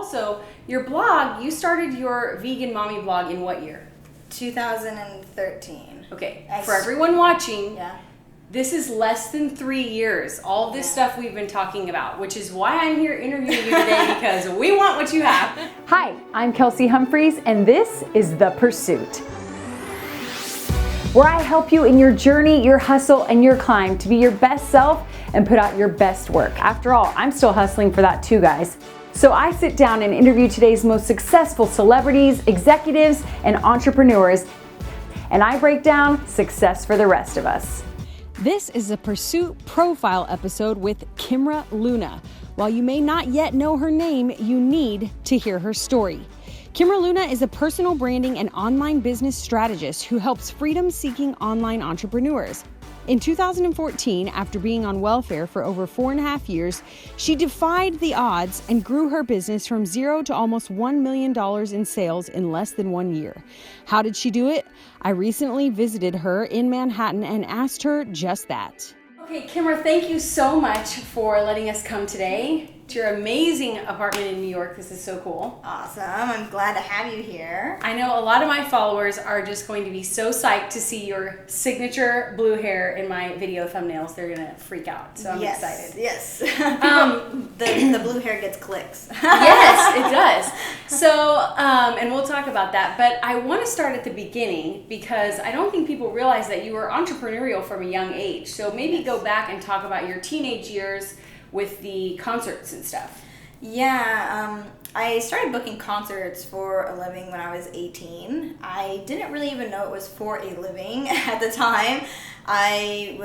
also your blog, you started your vegan mommy blog in what year? 2013. Okay, for everyone watching, yeah. This is less than 3 years, all this stuff we've been talking about, which is why I'm here interviewing you today, because we want what you have. Hi, I'm Kelsey Humphreys, and this is The Pursuit, where I help you in your journey, your hustle, and your climb to be your best self and put out your best work. After all, I'm still hustling for that too, guys. So I sit down and interview today's most successful celebrities, executives, and entrepreneurs, and I break down success for the rest of us. This is a Pursuit Profile episode with Kimra Luna. While you may not yet know her name, you need to hear her story. Kimra Luna is a personal branding and online business strategist who helps freedom-seeking online entrepreneurs. In 2014, after being on welfare for over 4.5 years, she defied the odds and grew her business from zero to almost $1 million in sales in less than 1 year. How did she do it? I recently visited her in Manhattan and asked her just that. Okay, Kimra, thank you so much for letting us come today to your amazing apartment in New York. This is so cool. Awesome. I'm glad to have you here. I know a lot of my followers are just going to be so psyched to see your signature blue hair in my video thumbnails. They're going to freak out. So I'm excited. Yes. The blue hair gets clicks. Yes, it does. So, and we'll talk about that. But I want to start at the beginning because I don't think people realize that you were entrepreneurial from a young age. So maybe go back and talk about your teenage years with the concerts and stuff. Yeah, I started booking concerts for a living when I was 18. I didn't really even know it was for a living at the time. I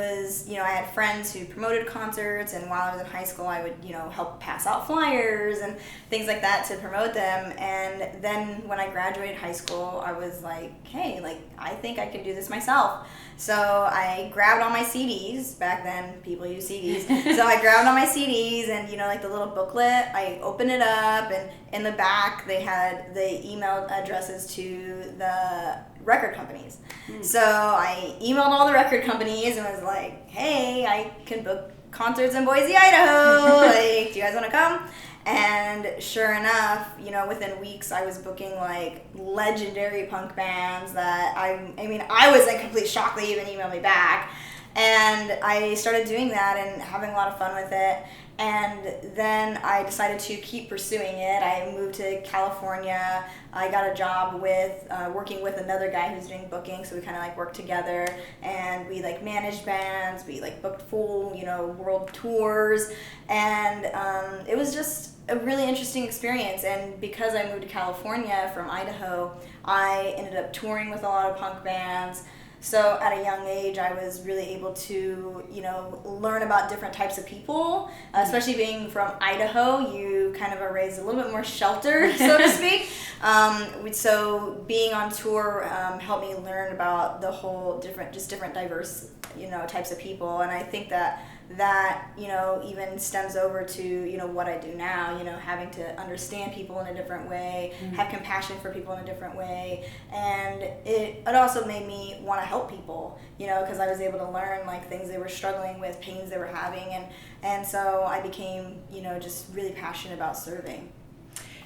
had friends who promoted concerts, and while I was in high school, I would, help pass out flyers and things like that to promote them. And then when I graduated high school, I was like, hey, I think I can do this myself. So I grabbed all my CDs. Back then, people use CDs. So I grabbed all my CDs and, the little booklet, I opened it up, and in the back, they had the email addresses to the record companies. So I emailed all the record companies and was like, hey, I can book concerts in Boise, Idaho. Do you guys want to come? And sure enough, within weeks I was booking legendary punk bands that I was in complete shock they even emailed me back. And I started doing that and having a lot of fun with it. And then I decided to keep pursuing it. I moved to California. I got a job with working with another guy who's doing booking, so we kind of worked together, and we managed bands. We booked full world tours, and it was just a really interesting experience. And because I moved to California from Idaho, I ended up touring with a lot of punk bands. So at a young age, I was really able to, learn about different types of people, especially being from Idaho. You kind of are raised a little bit more sheltered, so to speak. So being on tour helped me learn about the whole different diverse, types of people. And I think that even stems over to, what I do now, having to understand people in a different way, have compassion for people in a different way. And it also made me want to help people, because I was able to learn things they were struggling with, pains they were having. And so I became, just really passionate about serving.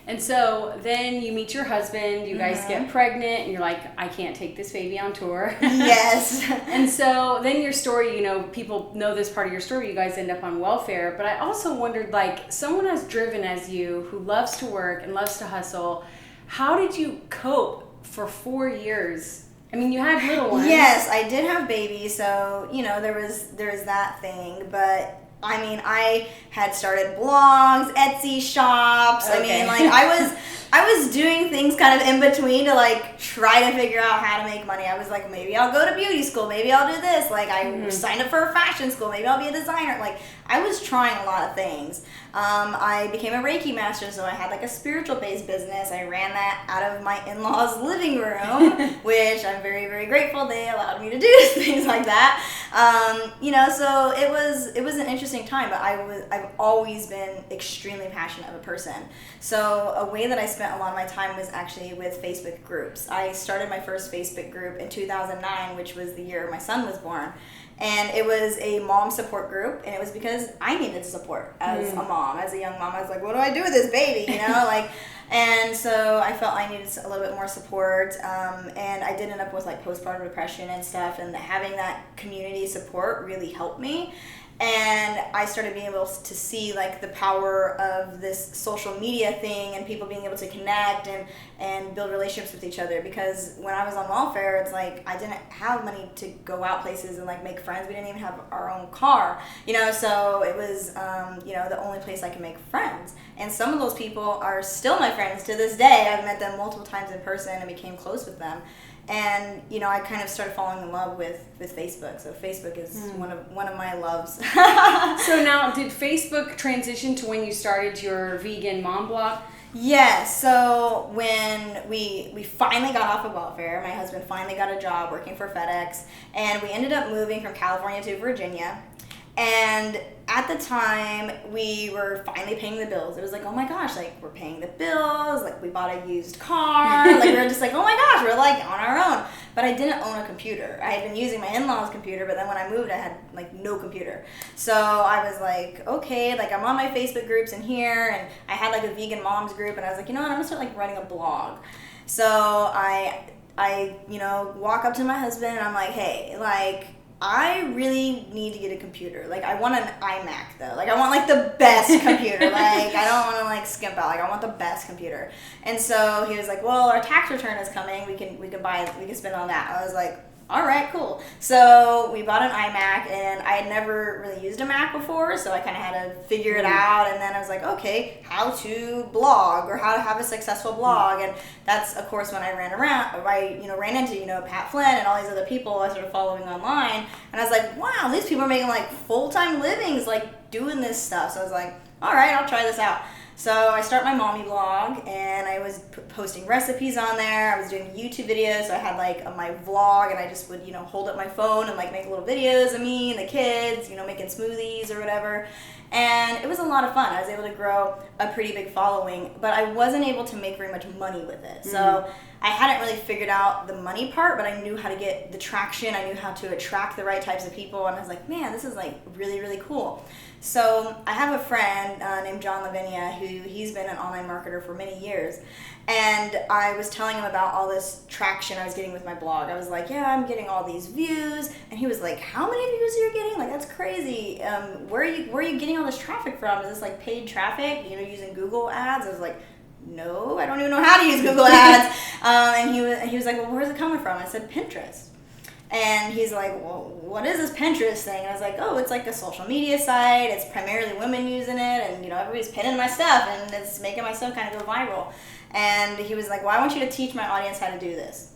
And so then you meet your husband, you guys get pregnant, and you're like, I can't take this baby on tour. Yes. And so then your story, people know this part of your story, you guys end up on welfare. But I also wondered, someone as driven as you, who loves to work and loves to hustle, how did you cope for 4 years? I mean, you had little ones. Yes, I did have babies, so, there was that thing, but I had started blogs, Etsy shops. Okay. I was doing things kind of in between to try to figure out how to make money. I was like, maybe I'll go to beauty school, maybe I'll do this. I signed up for a fashion school, maybe I'll be a designer. I was trying a lot of things. I became a Reiki master, so I had a spiritual based business. I ran that out of my in-laws' living room, which I'm very, very grateful they allowed me to do things like that. So it was an interesting time, but I've always been extremely passionate of a person. So a way that I spent a lot of my time was actually with Facebook groups. I started my first Facebook group in 2009, which was the year my son was born. And it was a mom support group, and it was because I needed support as a mom, as a young mom. I was like, what do I do with this baby? And so I felt I needed a little bit more support, and I did end up with like postpartum depression and stuff, and having that community support really helped me. And I started being able to see like the power of this social media thing and people being able to connect and build relationships with each other. Because when I was on welfare, it's like I didn't have money to go out places and like make friends. We didn't even have our own car, so it was the only place I could make friends. And some of those people are still my friends to this day. I've met them multiple times in person and became close with them. And I kind of started falling in love with Facebook. So Facebook is one of my loves. So now, did Facebook transition to when you started your vegan mom blog? Yes. So when we finally got off of welfare, my husband finally got a job working for FedEx, and we ended up moving from California to Virginia. And at the time, we were finally paying the bills. It was like, oh my gosh, like we're paying the bills, like we bought a used car, like we were just like, oh my gosh, we're like on our own. But I didn't own a computer. I had been using my in-laws' computer, but then when I moved, I had like no computer. So I was like, okay, like I'm on my Facebook groups in here, and I had like a vegan moms group, and I was like, you know what, I'm gonna start like writing a blog. So I walk up to my husband and I'm like, hey, like, I really need to get a computer. Like, I want an iMac, though. Like, I want, like, the best computer. Like, I don't want to, like, skimp out. Like, I want the best computer. And so he was like, well, our tax return is coming. We can spend on that. I was like, all right, cool. So we bought an iMac, and I had never really used a Mac before, so I kind of had to figure it out. And then I was like, okay, how to blog or how to have a successful blog. And that's, of course, when I ran into Pat Flynn and all these other people I started following online. And I was like, wow, these people are making like full-time livings, like doing this stuff. So I was like, all right, I'll try this out. So I start my mommy blog, and I was posting recipes on there. I was doing YouTube videos, so I had like my vlog, and I just would hold up my phone and like make little videos of me and the kids, making smoothies or whatever. And it was a lot of fun. I was able to grow a pretty big following, but I wasn't able to make very much money with it. So I hadn't really figured out the money part, but I knew how to get the traction. I knew how to attract the right types of people, and I was like, man, this is like really, really cool. So I have a friend named John Lavinia he's been an online marketer for many years, and I was telling him about all this traction I was getting with my blog. I was like, yeah, I'm getting all these views, and he was like, how many views are you getting? Like, that's crazy. Where are you getting all this traffic from? Is this like paid traffic, using Google ads? I was like, no, I don't even know how to use Google ads. And he was like, well, where's it coming from? I said, Pinterest. And he's like, well, what is this Pinterest thing? And I was like, oh, it's like a social media site. It's primarily women using it, and everybody's pinning my stuff, and it's making my stuff kind of go viral. And he was like, well, I want you to teach my audience how to do this.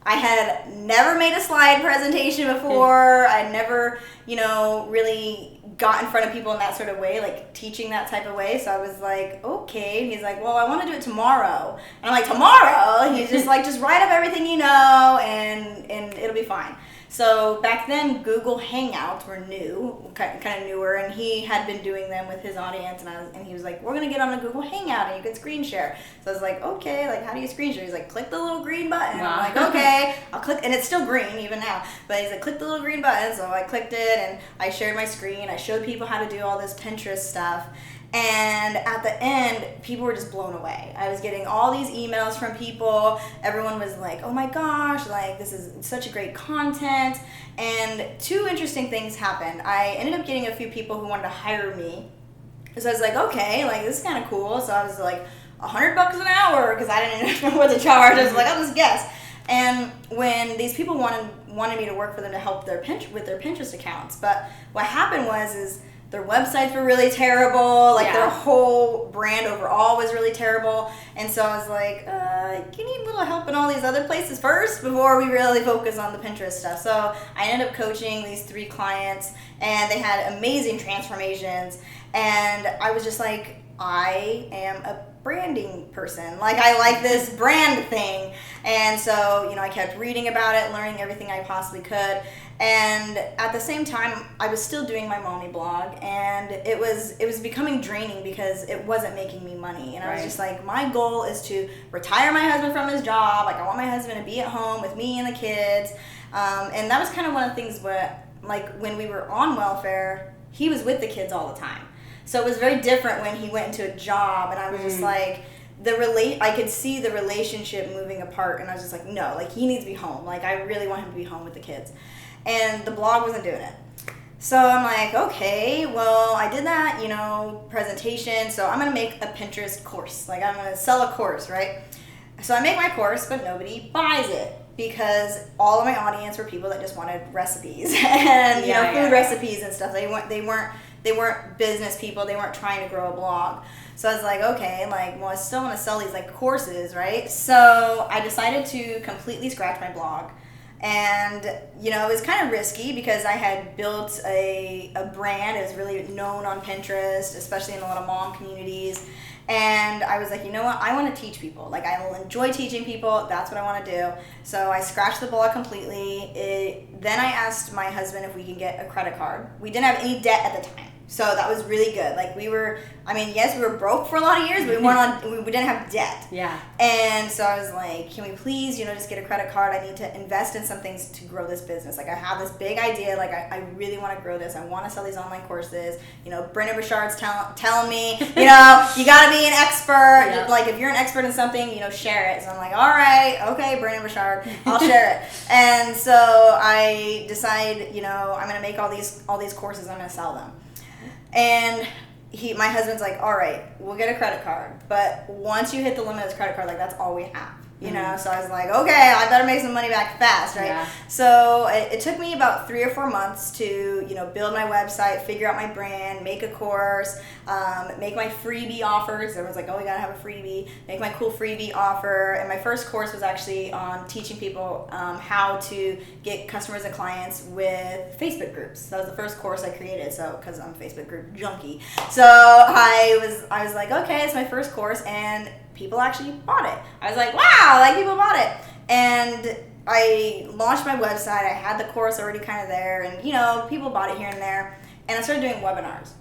I had never made a slide presentation before. I'd never, really got in front of people in that sort of way, like teaching that type of way. So I was like, okay. And he's like, well, I want to do it tomorrow. And I'm like, tomorrow? And he's just like, just write up everything you know, and it'll be fine. So back then, Google Hangouts were new, kind of newer, and he had been doing them with his audience, and he was like, we're going to get on a Google Hangout, and you can screen share. So I was like, okay, like, how do you screen share? He's like, click the little green button. Wow. I'm like, okay, I'll click, and it's still green even now, but he's like, click the little green button. So I clicked it, and I shared my screen. I showed people how to do all this Pinterest stuff. And at the end, people were just blown away. I was getting all these emails from people. Everyone was like, oh my gosh, like, this is such a great content. And two interesting things happened. I ended up getting a few people who wanted to hire me. So I was like, okay, like, this is kind of cool. So I was like, $100 an hour, because I didn't know what to charge. I was like, I'll just guess. And when these people wanted me to work for them to help with their Pinterest accounts. But what happened was their websites were really terrible. Like, their whole brand overall was really terrible. And so I was like, you need a little help in all these other places first before we really focus on the Pinterest stuff. So I ended up coaching these 3 clients, and they had amazing transformations. And I was just like, I am a branding person. Like, I like this brand thing. And so, I kept reading about it, learning everything I possibly could. And at the same time, I was still doing my mommy blog, and it was becoming draining because it wasn't making me money. And I was just like, my goal is to retire my husband from his job. Like, I want my husband to be at home with me and the kids. And that was kind of one of the things where, like, when we were on welfare, he was with the kids all the time. So it was very different when he went into a job, and I was just like, I could see the relationship moving apart, and I was just like, no, like he needs to be home. Like I really want him to be home with the kids. And the blog wasn't doing it. So I'm like, okay, well, I did that, presentation, so I'm going to make a Pinterest course. Like, I'm going to sell a course, right? So I make my course, but nobody buys it because all of my audience were people that just wanted recipes and, food recipes and stuff. They weren't business people. They weren't trying to grow a blog. So I was like, okay, well, I still want to sell these, courses, right? So I decided to completely scratch my blog. And, it was kind of risky because I had built a brand. It was really known on Pinterest, especially in a lot of mom communities. And I was like, you know what? I want to teach people. Like, I will enjoy teaching people. That's what I want to do. So I scratched the blog completely. Then I asked my husband if we could get a credit card. We didn't have any debt at the time. So that was really good. Like yes, we were broke for a lot of years, but we didn't have debt. Yeah. And so I was like, can we please, just get a credit card? I need to invest in some things to grow this business. Like I have this big idea. Like I really want to grow this. I want to sell these online courses. Brendan Burchard's telling me, you got to be an expert. Yeah. Like if you're an expert in something, share it. So I'm like, all right, okay, Brendan Burchard, I'll share it. And so I decide, I'm going to make all these courses. I'm going to sell them. And my husband's like, all right, we'll get a credit card. But once you hit the limit of this credit card, that's all we have. So I was like, okay, I better make some money back fast, right? Yeah. So it took me about 3 or 4 months to, build my website, figure out my brand, make a course, make my freebie offers. Everyone's like, oh, we gotta have a freebie. Make my cool freebie offer. And my first course was actually on teaching people how to get customers and clients with Facebook groups. That was the first course I created. So, because I'm a Facebook group junkie. So I was like, okay, it's my first course, and people actually bought it. I was like, wow, people bought it. And I launched my website. I had the course already kind of there, and people bought it here and there. And I started doing webinars.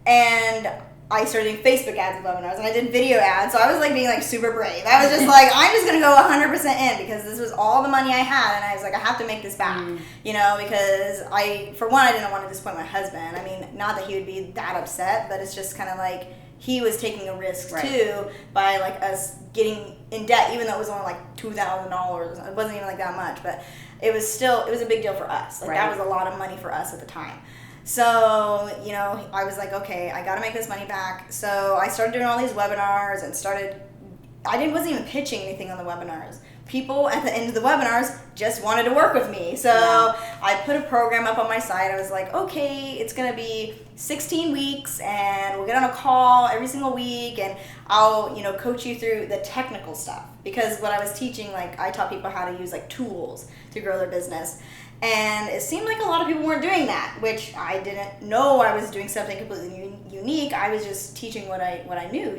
And I started doing Facebook ads and webinars, and I did video ads. So I was being super brave. I was just like, I'm just gonna go 100% in because this was all the money I had, and I was like, I have to make this back, because for one, I didn't want to disappoint my husband. I mean, not that he would be that upset, but it's just kind of he was taking a risk too by us getting in debt, even though it was only $2,000. It wasn't even that much, but it was a big deal for us. That was a lot of money for us at the time. So, I was like, okay, I got to make this money back. So I started doing all these webinars and wasn't even pitching anything on the webinars. People at the end of the webinars just wanted to work with me. So I put a program up on my site. I was like, okay, it's going to be 16 weeks and we'll get on a call every single week and I'll, coach you through the technical stuff. Because what I was teaching, I taught people how to use tools to grow their business. And it seemed like a lot of people weren't doing that, which I didn't know I was doing something completely unique. I was just teaching what I knew,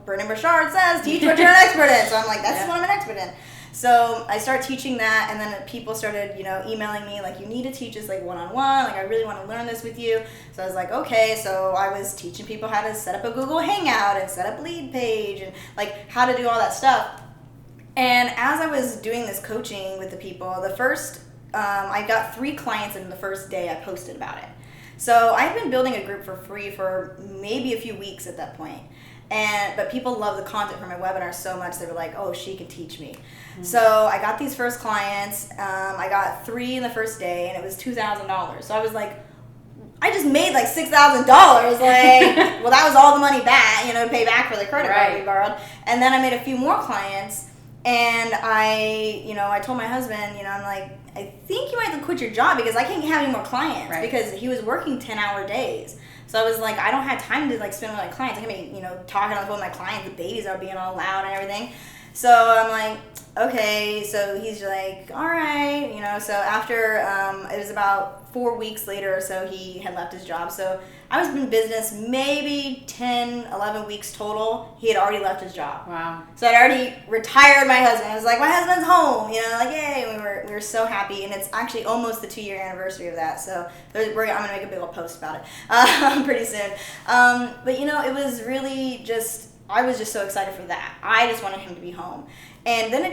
Brendan Burchard says, teach what you're an expert in. So I'm like, that's what I'm an expert in. So I started teaching that, and then people started, emailing me, you need to teach us, one-on-one. I really want to learn this with you. So I was like, okay. So I was teaching people how to set up a Google Hangout and set up a lead page and, how to do all that stuff. And as I was doing this coaching with the people, I got 3 clients in the first day I posted about it. So I've been building a group for free for maybe a few weeks at that point. But people love the content from my webinars so much, they were like, oh, she can teach me. Mm-hmm. So I got these first clients. I got 3 in the first day, and it was $2,000. So I was like, I just made $6,000. Well, that was all the money back, to pay back for the credit card we borrowed. And then I made a few more clients. And I told my husband, I'm like, I think you might have to quit your job because I can't have any more clients because he was working 10-hour days. So I was like, I don't have time to spend with my clients. I can be, talking on the phone with my clients, the babies are being all loud and everything. So I'm like, okay. So he's like, all right, So after it was about 4 weeks later or so, he had left his job. So I was in business maybe 10, 11 weeks total. He had already left his job. Wow. So I'd already retired my husband. I was like, my husband's home. Yay. We were so happy. And it's actually almost the 2-year anniversary of that. So I'm going to make a big old post about it pretty soon. But, it was really just, I was just so excited for that. I just wanted him to be home. And then it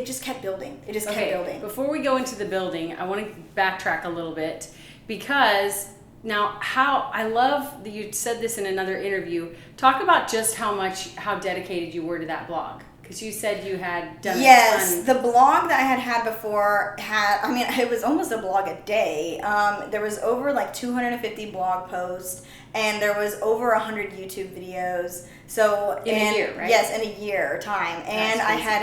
just kept building. It just kept building. Before we go into the building, I want to backtrack a little bit because Now, I love that you said this in another interview. Talk about just how dedicated you were to that blog. Because you said you had done Yes, the blog that I had before it was almost a blog a day. There was over like 250 blog posts, and there was over 100 YouTube videos. So in a year, right? Yes, in a year time. And I had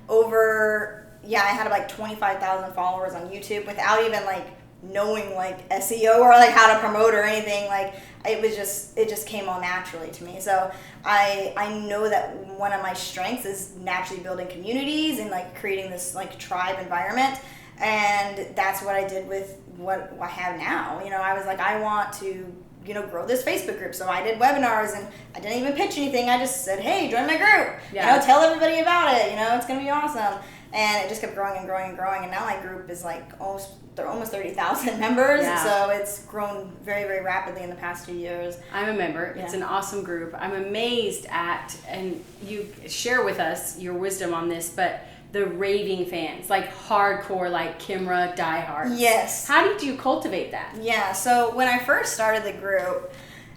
I had like 25,000 followers on YouTube without even like knowing like SEO or like how to promote or anything. Like it just came all naturally to me. So I know that one of my strengths is naturally building communities and like creating this like tribe environment, and that's what I did with what I have now. You know, I was like, I want to grow this Facebook group. So I did webinars, and I didn't even pitch anything. I just said, hey, join my group. Yeah. Tell everybody about it. It's gonna be awesome. And it just kept growing and growing and growing. And now my group is like almost 30,000 members. Yeah. So it's grown very, very rapidly in the past 2 years. I'm a member. Yeah. It's an awesome group. I'm amazed at, and you share with us your wisdom on this, but the raving fans, like hardcore, like Kimra diehard. Yes. How did you cultivate that? Yeah. So when I first started the group,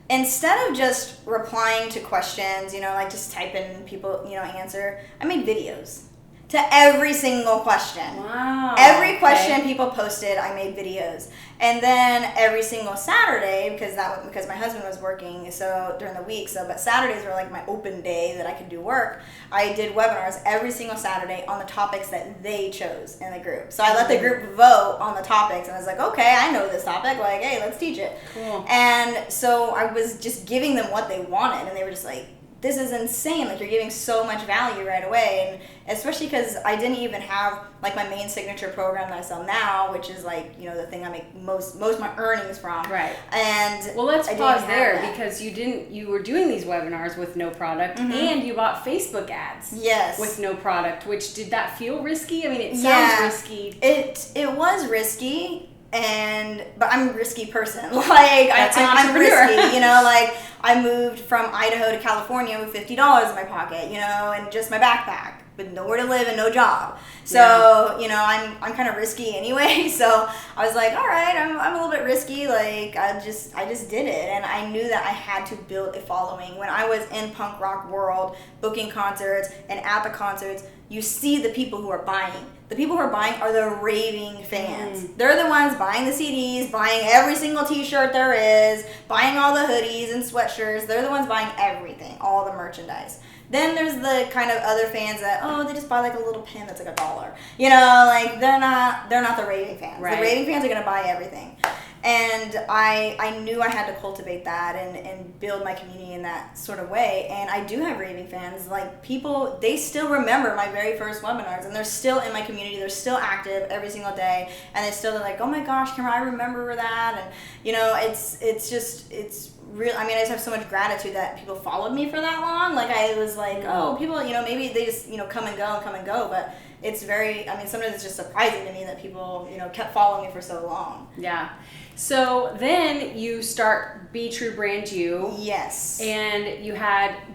instead of just replying to questions, like just type in people, answer, I made videos. To every single question. Wow. Every question people posted, I made videos. And then every single Saturday, because my husband was working so during the week, but Saturdays were like my open day that I could do work. I did webinars every single Saturday on the topics that they chose in the group. So I let the group vote on the topics, and I was like, okay, I know this topic. Like, hey, let's teach it. Cool. And so I was just giving them what they wanted, and they were just like, this is insane, like you're giving so much value right away. And especially because I didn't even have like my main signature program that I sell now, which is like, the thing I make most of my earnings from. Right. And well, let's pause there, because you were doing these webinars with no product, and you bought Facebook ads. Yes. With no product, which, did that feel risky? I mean, it sounds risky. It was risky. But I'm a risky person. Like I'm risky, like I moved from Idaho to California with $50 in my pocket, and just my backpack, with nowhere to live and no job. So, I'm kind of risky anyway. So I was like, all right, I'm a little bit risky. Like I just did it, and I knew that I had to build a following. When I was in punk rock world, booking concerts, and at the concerts, you see the people who are buying. The people who are buying are the raving fans. They're the ones buying the CDs, buying every single t-shirt there is, buying all the hoodies and sweatshirts. They're the ones buying everything, all the merchandise. Then there's the kind of other fans that, they just buy like a little pin that's like $1. Like they're not the raving fans. Right. The raving fans are gonna buy everything. And I knew I had to cultivate that and build my community in that sort of way. And I do have raving fans. Like people, they still remember my very first webinars, and they're still in my community. They're still active every single day, and they're like, oh my gosh, Kimra, I remember that. And it's real. I mean, I just have so much gratitude that people followed me for that long. Like I was like, people, maybe they just come and go, but it's sometimes it's just surprising to me that people kept following me for so long. Yeah. So then you start Be True Brand You. Yes. And you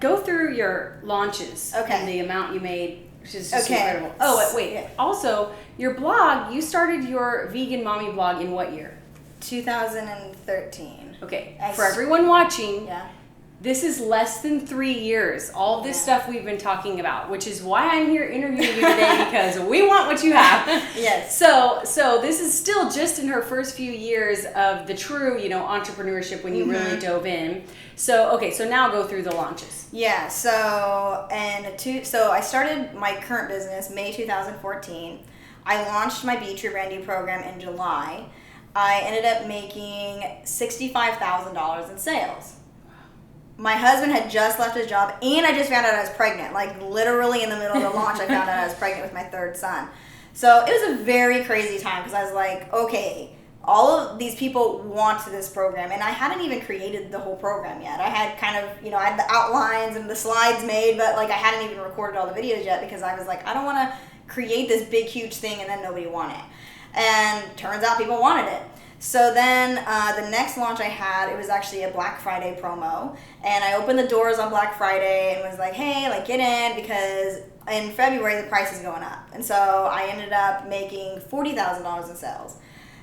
go through your launches. Okay. And the amount you made, which is just incredible. Oh, wait. Yeah. Also, your blog, you started your vegan mommy blog in what year? 2013. Okay. For everyone watching, this is less than 3 years. All this stuff we've been talking about, which is why I'm here interviewing you today, because we want what you have. Yes. So this is still just in her first few years of the true, entrepreneurship when you really dove in. So now go through the launches. Yeah. So I started my current business May 2014. I launched my Be True Brand You program in July. I ended up making $65,000 in sales. My husband had just left his job, and I just found out I was pregnant. Like literally in the middle of the launch, I found out I was pregnant with my third son. So it was a very crazy time, because I was like, okay, all of these people want this program, and I hadn't even created the whole program yet. I had kind of, I had the outlines and the slides made, but like I hadn't even recorded all the videos yet, because I was like, I don't want to create this big, huge thing and then nobody want it. And turns out people wanted it. So then the next launch I had, it was actually a Black Friday promo. And I opened the doors on Black Friday and was like, hey, get in, because in February the price is going up. And so I ended up making $40,000 in sales.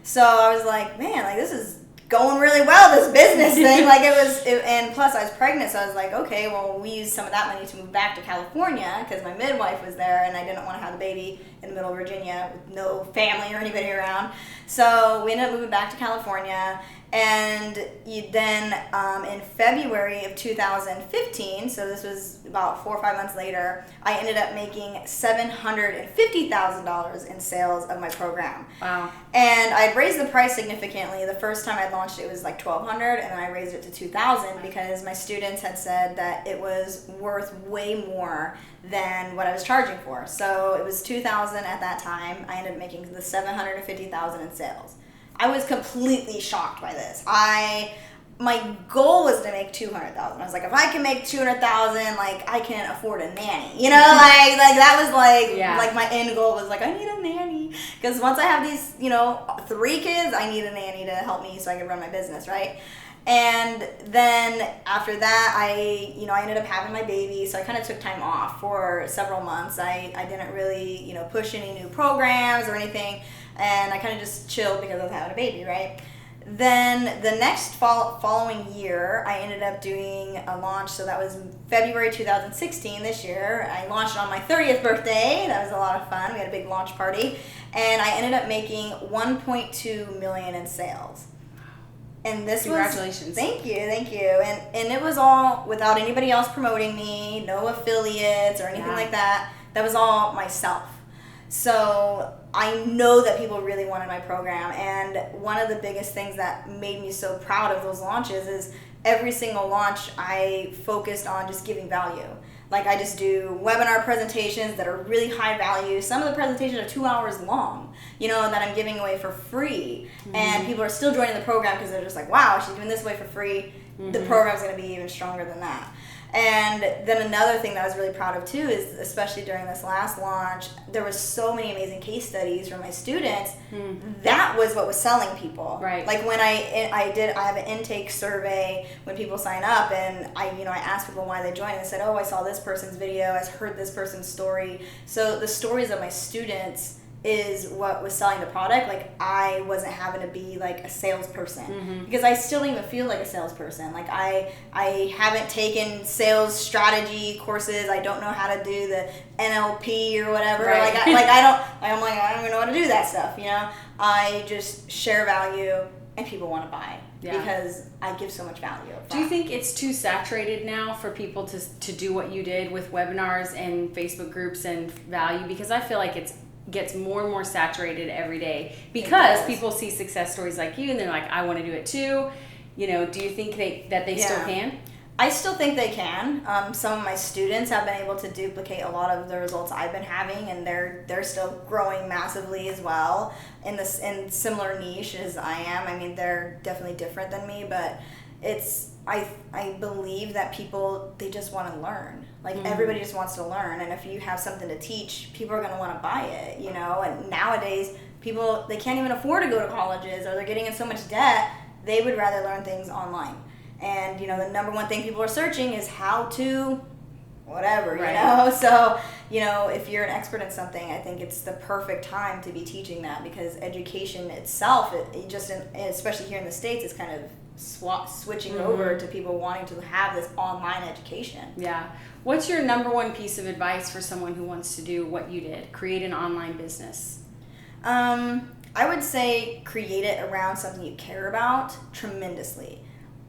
So I was like, man, this is going really well, this business thing. Like and plus I was pregnant, so I was like, okay, well, we used some of that money to move back to California because my midwife was there and I didn't want to have the baby in the middle of Virginia with no family or anybody around. So we ended up moving back to California. And then in February of 2015, so this was about 4 or 5 months later, I ended up making $750,000 in sales of my program. Wow. And I'd raised the price significantly. The first time I launched it was like $1,200, and then I raised it to $2,000 because my students had said that it was worth way more than what I was charging for. So it was $2,000 at that time. I ended up making the $750,000 in sales. I was completely shocked by this. My goal was to make $200,000. I was like, if I can make $200,000, like I can afford a nanny. You know, like that was like my end goal was like, I need a nanny because once I have these, 3 kids, I need a nanny to help me so I can run my business, right? And then after that, I ended up having my baby, so I kind of took time off for several months. I didn't really, push any new programs or anything. And I kind of just chilled because I was having a baby, right? Then the next following year, I ended up doing a launch. So that was February 2016 this year. I launched on my 30th birthday. That was a lot of fun. We had a big launch party. And I ended up making $1.2 million in sales. And this Congratulations. Thank you. And it was all without anybody else promoting me, no affiliates or anything like that. That was all myself. So I know that people really wanted my program, and one of the biggest things that made me so proud of those launches is every single launch I focused on just giving value. Like I just do webinar presentations that are really high value. Some of the presentations are 2 hours long, that I'm giving away for free. Mm-hmm. And people are still joining the program because they're just like, wow, she's giving this away for free. Mm-hmm. The program's going to be even stronger than that. And then another thing that I was really proud of too is, especially during this last launch, there was so many amazing case studies from my students. Mm-hmm. That was what was selling people. Right. Like when I have an intake survey when people sign up, and I asked people why they joined. And they said, oh, I saw this person's video, I heard this person's story. So the stories of my students is what was selling the product. Like I wasn't having to be like a salesperson, mm-hmm. because I still don't even feel like a salesperson. Like I haven't taken sales strategy courses. I don't know how to do the NLP or whatever. Right. I don't even know how to do that stuff. I just share value and people want to buy. Yeah. Because I give so much value. Do you think it's too saturated now for people to do what you did with webinars and Facebook groups and value? Because I feel like gets more and more saturated every day because people see success stories like you and they're like, I want to do it too. Do you think that they still can? I still think they can. Some of my students have been able to duplicate a lot of the results I've been having, and they're still growing massively as well in similar niche as I am. I mean, they're definitely different than me, but I believe that people, they just want to learn. Like, mm-hmm. everybody just wants to learn, and if you have something to teach, people are going to want to buy it, and nowadays, people, they can't even afford to go to colleges, or they're getting in so much debt, they would rather learn things online. And, the number one thing people are searching is how to whatever, right. So, if you're an expert in something, I think it's the perfect time to be teaching that, because education itself, especially here in the States, is kind of switching mm-hmm. over to people wanting to have this online education. Yeah. What's your number one piece of advice for someone who wants to do what you did, create an online business? I would say create it around something you care about tremendously.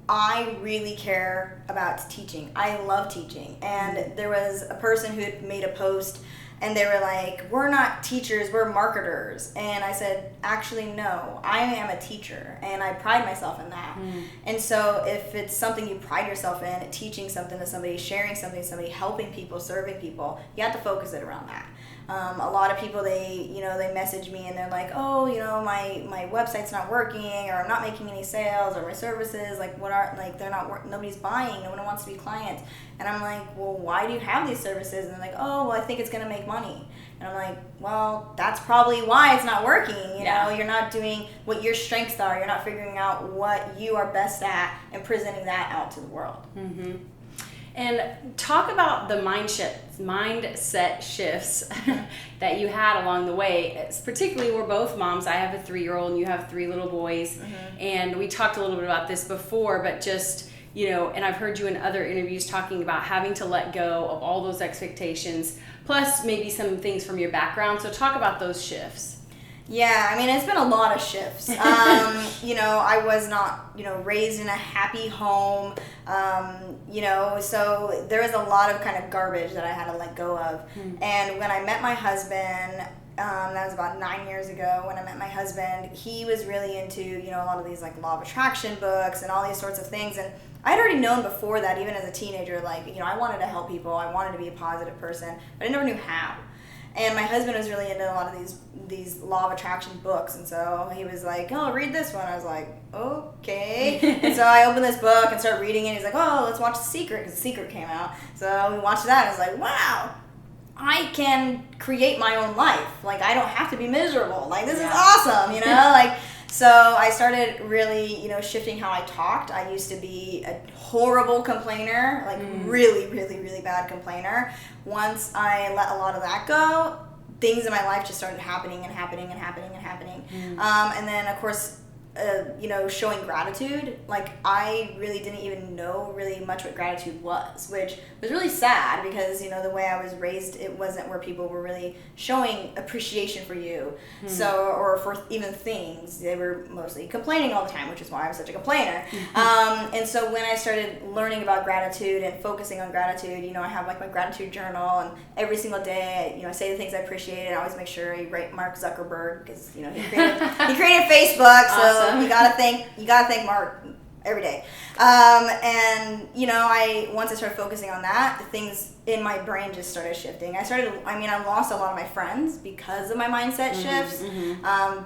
I really care about teaching. I love teaching. And there was a person who had made a post, and they were like, we're not teachers, we're marketers. And I said, actually, no, I am a teacher, and I pride myself in that. Mm. And so if it's something you pride yourself in, teaching something to somebody, sharing something to somebody, helping people, serving people, you have to focus it around that. A lot of people, they message me and they're like, oh, my website's not working, or I'm not making any sales, or my services, nobody's buying, no one wants to be clients. And I'm like, well, why do you have these services? And they're like, oh, well, I think it's going to make money. And I'm like, well, that's probably why it's not working. You know, you're not doing what your strengths are. You're not figuring out what you are best at and presenting that out to the world. Mm-hmm. And talk about the mindset shifts that you had along the way. It's particularly, we're both moms. I have a 3-year-old and you have 3 little boys. And we talked a little bit about this before, but just, and I've heard you in other interviews talking about having to let go of all those expectations, plus maybe some things from your background. So talk about those shifts. Yeah, I mean, it's been a lot of shifts. I was not, raised in a happy home, so there was a lot of kind of garbage that I had to let go of. And when I met my husband, that was about 9 years ago when I met my husband, he was really into, a lot of these like law of attraction books and all these sorts of things. And I'd already known before that, even as a teenager, like, I wanted to help people. I wanted to be a positive person, but I never knew how. And my husband was really into a lot of these law of attraction books, and so he was like, "Oh, read this one." I was like, "Okay." And so I opened this book and started reading it. He's like, "Oh, let's watch The Secret," because The Secret came out. So we watched that, and I was like, "Wow, I can create my own life. Like, I don't have to be miserable. Like, this is awesome, Like, so I started really, shifting how I talked. I used to be a horrible complainer, like really, really, really bad complainer. Once I let a lot of that go, things in my life just started happening and happening and happening and happening. And then, of course, showing gratitude. Like, I really didn't even know really much what gratitude was, which was really sad because, the way I was raised, it wasn't where people were really showing appreciation for you. So, or for even things. They were mostly complaining all the time, which is why I'm such a complainer. And so when I started learning about gratitude and focusing on gratitude, I have like my gratitude journal, and every single day, I say the things I appreciate, and I always make sure I write Mark Zuckerberg because, he created Facebook, so you gotta thank Mark every day. Once I started focusing on that, things in my brain just started shifting. I lost a lot of my friends because of my mindset shifts.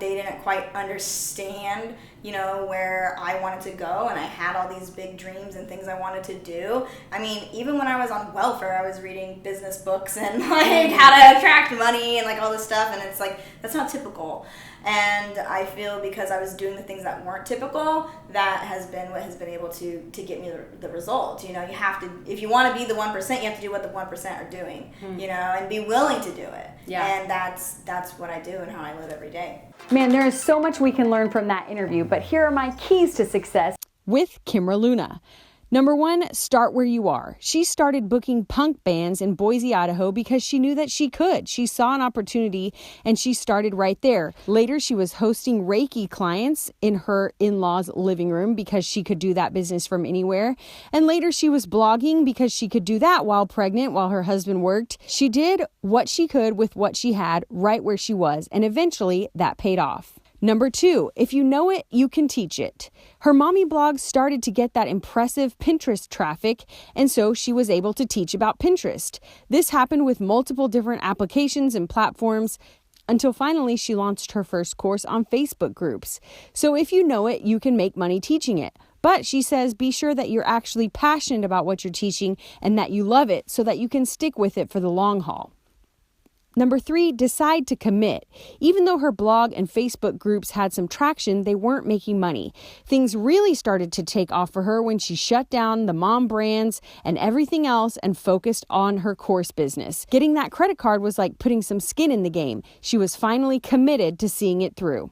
They didn't quite understand, where I wanted to go, and I had all these big dreams and things I wanted to do. I mean, even when I was on welfare, I was reading business books and like how to attract money and like all this stuff, and it's like, that's not typical. And I feel because I was doing the things that weren't typical, that has been what has been able to get me the result. You have to, if you want to be the 1%, you have to do what the 1% are doing, and be willing to do it. Yeah. And that's what I do and how I live every day. Man, there is so much we can learn from that interview, but here are my keys to success with Kimra Luna. Number 1, start where you are. She started booking punk bands in Boise, Idaho because she knew that she could. She saw an opportunity and she started right there. Later, she was hosting Reiki clients in her in-laws' living room because she could do that business from anywhere. And later, she was blogging because she could do that while pregnant, while her husband worked. She did what she could with what she had right where she was, and eventually that paid off. Number 2, if you know it, you can teach it. Her mommy blog started to get that impressive Pinterest traffic, and so she was able to teach about Pinterest. This happened with multiple different applications and platforms until finally she launched her first course on Facebook groups. So if you know it, you can make money teaching it. But she says be sure that you're actually passionate about what you're teaching and that you love it so that you can stick with it for the long haul. Number 3, decide to commit. Even though her blog and Facebook groups had some traction, they weren't making money. Things really started to take off for her when she shut down the mom brands and everything else and focused on her course business. Getting that credit card was like putting some skin in the game. She was finally committed to seeing it through.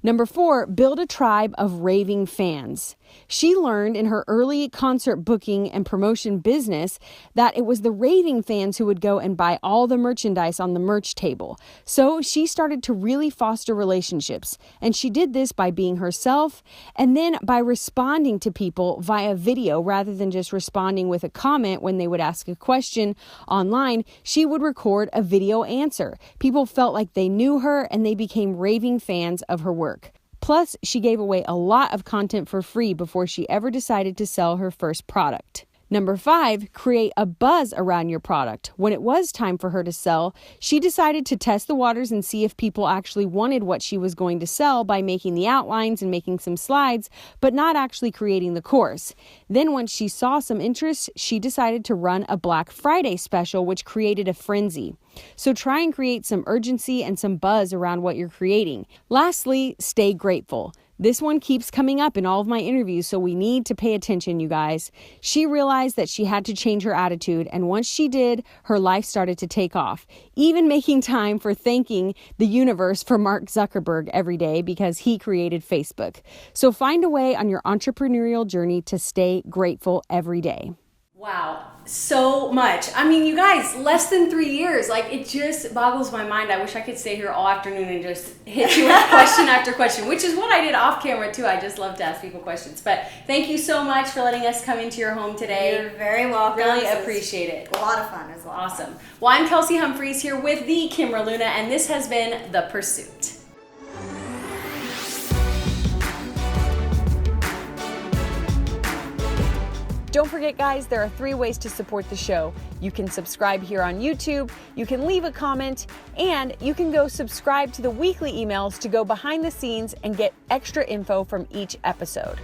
Number 4, build a tribe of raving fans. She learned in her early concert booking and promotion business that it was the raving fans who would go and buy all the merchandise on the merch table. So she started to really foster relationships. And she did this by being herself and then by responding to people via video rather than just responding with a comment when they would ask a question online. She would record a video answer. People felt like they knew her and they became raving fans of her work. Plus, she gave away a lot of content for free before she ever decided to sell her first product. Number 5, create a buzz around your product. When it was time for her to sell, she decided to test the waters and see if people actually wanted what she was going to sell by making the outlines and making some slides, but not actually creating the course. Then once she saw some interest, she decided to run a Black Friday special, which created a frenzy. So try and create some urgency and some buzz around what you're creating. Lastly, stay grateful. This one keeps coming up in all of my interviews, so we need to pay attention, you guys. She realized that she had to change her attitude, and once she did, her life started to take off, even making time for thanking the universe for Mark Zuckerberg every day because he created Facebook. So find a way on your entrepreneurial journey to stay grateful every day. Wow, so much. I mean, you guys, less than 3 years. Like, it just boggles my mind. I wish I could stay here all afternoon and just hit you with question after question, which is what I did off camera too. I just love to ask people questions. But thank you so much for letting us come into your home today. You're very welcome. Really appreciate it. A lot of fun. It was a lot of Awesome. fun. Well, I'm Kelsey Humphreys here with the Kimra Luna, and this has been The Pursuit. Don't forget, guys, there are 3 ways to support the show. You can subscribe here on YouTube, you can leave a comment, and you can go subscribe to the weekly emails to go behind the scenes and get extra info from each episode.